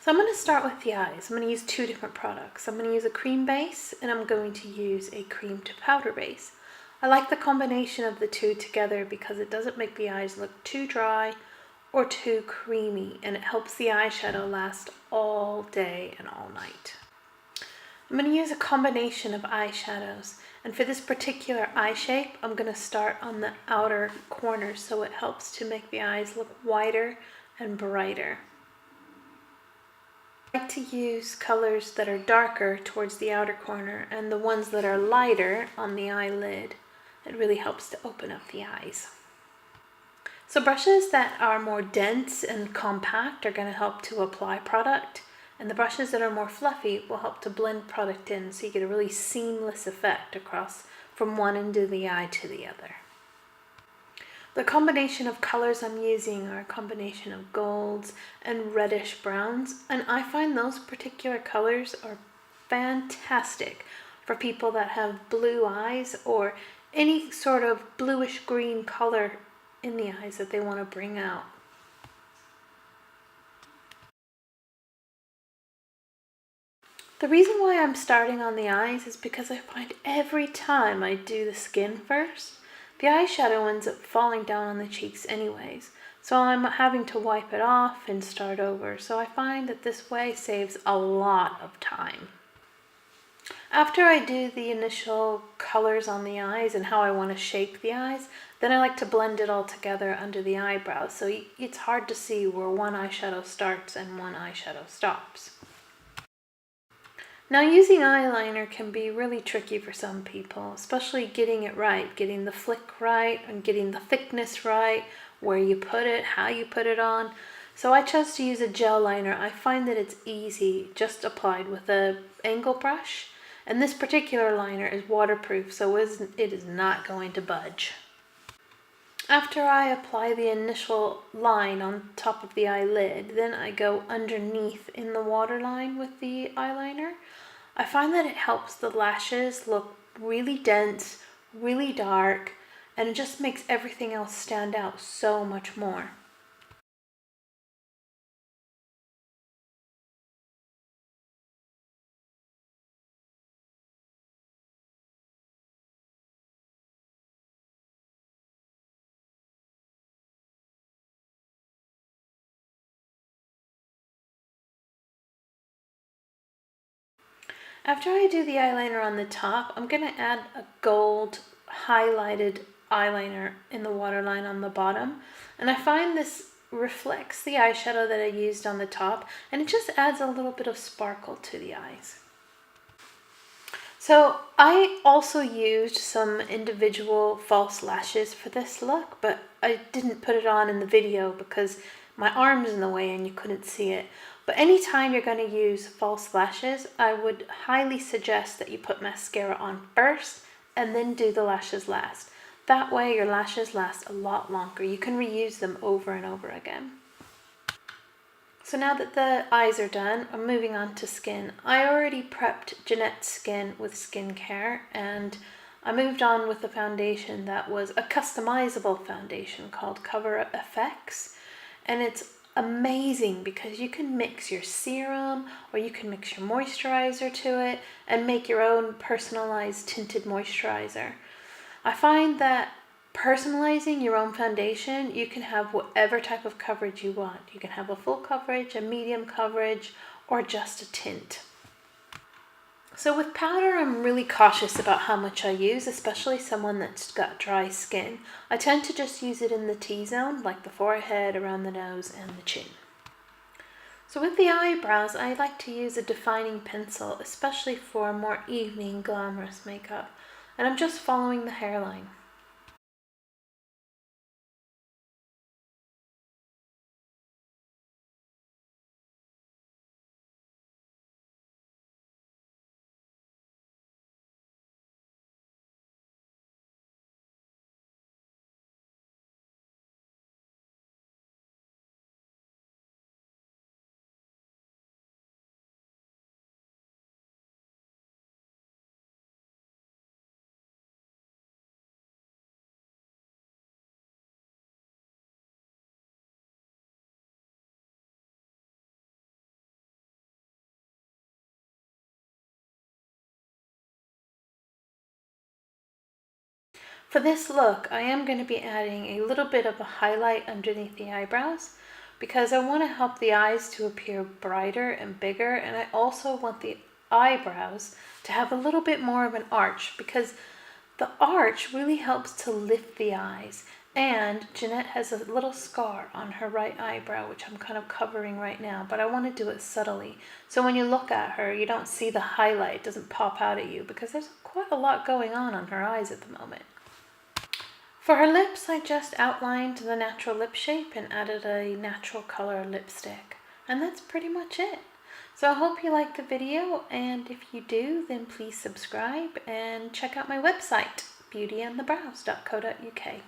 So I'm going to start with the eyes. I'm going to use two different products. I'm going to use a cream base and I'm going to use a cream to powder base. I like the combination of the two together because it doesn't make the eyes look too dry or too creamy, and it helps the eyeshadow last all day and all night. I'm going to use a combination of eyeshadows, and for this particular eye shape I'm going to start on the outer corner so it helps to make the eyes look wider and brighter. I like to use colors that are darker towards the outer corner and the ones that are lighter on the eyelid. It really helps to open up the eyes. So brushes that are more dense and compact are going to help to apply product, and the brushes that are more fluffy will help to blend product in so you get a really seamless effect across from one end of the eye to the other. The combination of colors I'm using are a combination of golds and reddish browns, and I find those particular colors are fantastic for people that have blue eyes or any sort of bluish green color in the eyes that they want to bring out. The reason why I'm starting on the eyes is because I find every time I do the skin first, the eyeshadow ends up falling down on the cheeks anyways, so I'm having to wipe it off and start over. So I find that this way saves a lot of time. After I do the initial colors on the eyes and how I want to shape the eyes, then I like to blend it all together under the eyebrows, so it's hard to see where one eyeshadow starts and one eyeshadow stops. Now, using eyeliner can be really tricky for some people, especially getting it right, getting the flick right and getting the thickness right, where you put it, how you put it on. So I chose to use a gel liner. I find that it's easy, just applied with a angle brush, and this particular liner is waterproof, so it is not going to budge. After I apply the initial line on top of the eyelid, then I go underneath in the waterline with the eyeliner. I find that it helps the lashes look really dense, really dark, and it just makes everything else stand out so much more. After I do the eyeliner on the top, I'm going to add a gold highlighted eyeliner in the waterline on the bottom. And I find this reflects the eyeshadow that I used on the top, and it just adds a little bit of sparkle to the eyes. So I also used some individual false lashes for this look, but I didn't put it on in the video because my arm's in the way and you couldn't see it. But anytime you're going to use false lashes, I would highly suggest that you put mascara on first and then do the lashes last. That way your lashes last a lot longer. You can reuse them over and over again. So now that the eyes are done, I'm moving on to skin. I already prepped Jeanette's skin with skincare, and I moved on with a foundation that was a customizable foundation called Cover FX, and it's amazing because you can mix your serum or you can mix your moisturizer to it and make your own personalized tinted moisturizer. I find that personalizing your own foundation, you can have whatever type of coverage you want. You can have a full coverage, a medium coverage, or just a tint. So with powder, I'm really cautious about how much I use, especially someone that's got dry skin. I tend to just use it in the T-zone, like the forehead, around the nose, and the chin. So with the eyebrows, I like to use a defining pencil, especially for more evening glamorous makeup. And I'm just following the hairline. For this look, I am going to be adding a little bit of a highlight underneath the eyebrows because I want to help the eyes to appear brighter and bigger, and I also want the eyebrows to have a little bit more of an arch because the arch really helps to lift the eyes. And Jeanette has a little scar on her right eyebrow, which I'm kind of covering right now, but I want to do it subtly. So when you look at her, you don't see the highlight, it doesn't pop out at you because there's quite a lot going on her eyes at the moment. For her lips, I just outlined the natural lip shape and added a natural color lipstick. And that's pretty much it. So I hope you liked the video, and if you do, then please subscribe and check out my website, beautyandthebrows.co.uk.